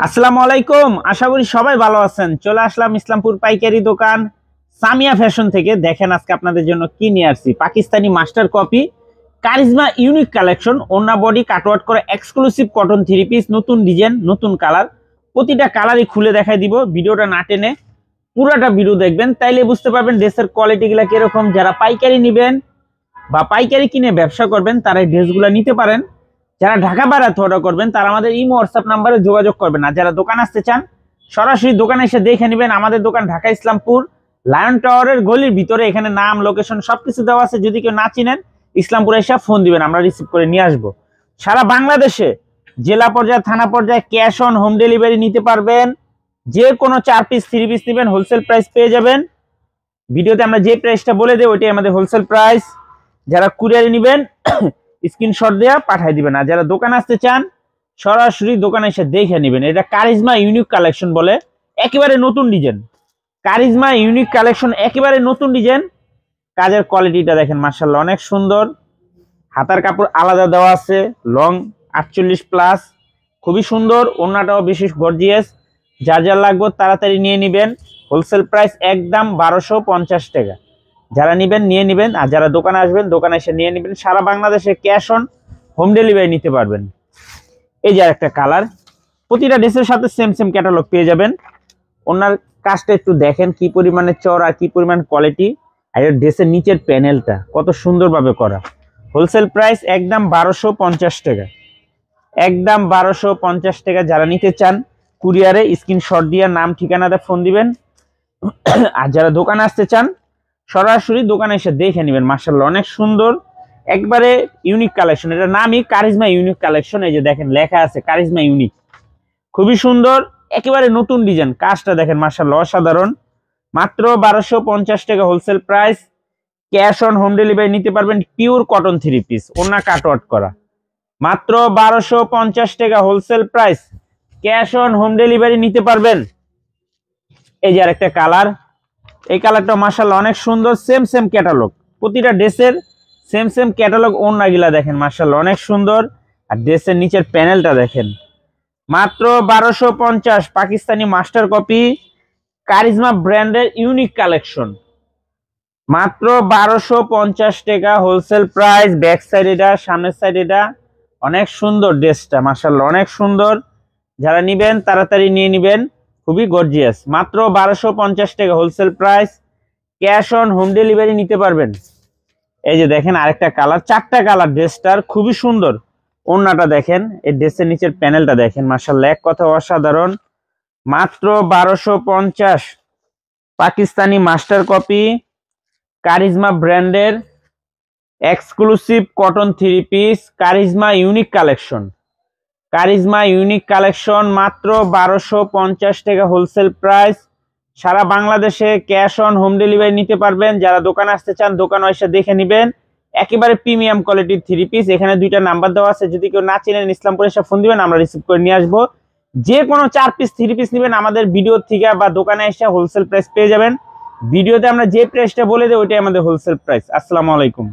আসসালামু আলাইকুম। আশা করি সবাই ভালো আছেন। চলে আসলাম ইসলামপুর পাইকারি দোকান সামিয়া ফ্যাশন থেকে। দেখেন আজকে আপনাদের জন্য কি নিয়ে আসছি। Pakistani master copy charisma unique collection, ওন্না বডি কাটওয়ার্ক করে এক্সক্লুসিভ কটন থ্রি পিস, নতুন ডিজাইন, নতুন কালার। প্রতিটা কালারই খুলে দেখাই দিব। ভিডিওটা না টেনে পুরাটা ভিডিও দেখবেন, তাইলে বুঝতে পারবেন ড্রেসের কোয়ালিটিগুলো কিরকম। যারা পাইকারি নেবেন বা পাইকারি কিনে ব্যবসা করবেন তারা এই ড্রেসগুলো নিতে পারেন। যারা ঢাকা বাইরে অর্ডার করবেন তারা আমাদের ইমো হোয়াটসঅ্যাপ নাম্বারে যোগাযোগ করবেন। আর যারা দোকান আসতে চান সরাসরি দোকানে এসে দেখে নেবেন। আমাদের দোকান ঢাকা ইসলামপুর লায়ন টাওয়ারের গলির ভিতরে। এখানে নাম, লোকেশন সবকিছু দেওয়া আছে। যদি কেউ না চিনেন ইসলামপুরে এসে ফোন দিবেন, আমরা রিসিভ করে নিয়ে আসবো। সারা বাংলাদেশে জেলা পর্যায়ে, থানা পর্যায়ে ক্যাশ অন হোম ডেলিভারি নিতে পারবেন। যে কোনো 4 পিস 3 পিস নেবেন হোলসেল প্রাইস পেয়ে যাবেন। ভিডিওতে আমরা যে প্রাইসটা বলে দেব ওইটাই আমাদের হোলসেল প্রাইস। যারা কুরিয়ারে নেবেন স্ক্রিনশট দেওয়া পাঠিয়ে দিবেন। আর যারা দোকান আসতে চান সরাসরি দোকানে এসে দেখে নেবেন। এটা কারিজমা ইউনিক কালেকশন বলে, একেবারে নতুন ডিজাইন। কারিজমা ইউনিক কালেকশন, একেবারে নতুন ডিজাইন। কাজের কোয়ালিটিটা দেখেন মাশাআল্লাহ, অনেক সুন্দর। হাতার কাপড় আলাদা দেওয়া আছে, লং 48 প্লাস, খুবই সুন্দর। ওড়নাটাও বিশেষ গর্জিয়াস। যার যার লাগবে তাড়াতাড়ি নিয়ে নেবেন। হোলসেল প্রাইস একদম 1250 টাকা। যারা নেবেন নিয়ে নেবেন, আর যারা দোকানে আসবেন দোকানে এসে নিয়ে নেবেন। সারা বাংলাদেশে ক্যাশ অন হোম ডেলিভারি নিতে পারবেন। এই যে একটা কালার, প্রতিটা ড্রেসের সাথে সেম সেম ক্যাটালগ পেয়ে যাবেন। ওনার কাজটা একটু দেখেন কি পরিমাণে চড়া, কি পরিমাণ কোয়ালিটি। আর এর ড্রেসের নিচের প্যানেলটা কত সুন্দরভাবে করা। হোলসেল প্রাইস একদম 1250 টাকা, একদম 1250 টাকা। যারা নিতে চান কুরিয়ারে স্ক্রিনশট দিয়ে নাম ঠিকানাতে ফোন দিবেন। আর যারা দোকানে আসতে চান সরাসরি দোকানে এসে দেখে নেবেন। মাশাআল্লাহ অনেক সুন্দর, একবারে ইউনিক কালেকশন। এটা নামই কারিজমা ইউনিক কালেকশন। এই যে দেখেন লেখা আছে কারিজমা ইউনিক, খুবই সুন্দর, একেবারে নতুন ডিজাইন। কাজটা দেখেন মাশাআল্লাহ অসাধারণ। মাত্র 1250 টাকা wholesale price. Cash on home delivery নিতে পারবেন। পিওর কটন থ্রি পিস, ওন্না কাটওয়ার্ক করা। মাত্র 1250 টাকা wholesale price. Cash on home delivery নিতে পারবেন। এই যে আরেকটা কালার, এই কালারটা মাশাআল্লাহ অনেক সুন্দর। সেম সেম ক্যাটালগ, প্রতিটা ড্রেসের সেম সেম ক্যাটালগ। ওড়নাগুলা দেখেন মাশাআল্লাহ অনেক সুন্দর। আর ড্রেসের নিচের প্যানেলটা দেখেন। মাত্র 1250 পাকিস্তানি মাস্টার কপি কারিজমা ব্র্যান্ডের ইউনিক কালেকশন। মাত্র 1250 টাকা হোলসেল প্রাইস। ব্যাক সাইড এটা, সামনের সাইড এটা। অনেক সুন্দর ড্রেসটা মাশাআল্লাহ অনেক সুন্দর। যারা নিবেন তাড়াতাড়ি নিয়ে নিবেন, খুবই গর্জিয়াস। মাত্র 1250 টাকা wholesale price. Cash on home delivery নিতে পারবেন। এই যে দেখেন আরেকটা কালার, 4টা কালার ড্রেসটার, খুবই সুন্দর। ওড়নাটা দেখেন, এই ড্রেসের নিচের প্যানেলটা দেখেন মাশাআল্লাহ এক কথা অসাধারণ। মাত্র 1250 পাকিস্তানি মাস্টার কপি কারিজমা ব্র্যান্ডের exclusive cotton three piece charisma unique collection. Charisma unique collection মাত্র 1250 টাকা হোলসেল প্রাইস। সারা বাংলাদেশে ক্যাশ অন হোম ডেলিভারি নিতে পারবেন। যারা দোকানে আসতে চান দোকানে এসে দেখে নেবেন। একেবারে প্রিমিয়াম কোয়ালিটির থ্রি পিস। এখানে 2টা নাম্বার দেওয়া আছে। যদি কেউ না চিনেন ইসলামপুরে এসে ফোন দিবেন, আমরা রিসিভ করে নিয়ে আসবো। যে কোনো 4 পিস 3 পিস নেবেন আমাদের ভিডিও থেকে বা দোকানে এসে হোলসেল প্রাইস পেয়ে যাবেন। ভিডিওতে আমরা যে প্রাইসটা বলে দেই ওইটাই আমাদের হোলসেল প্রাইস। আসসালামু আলাইকুম।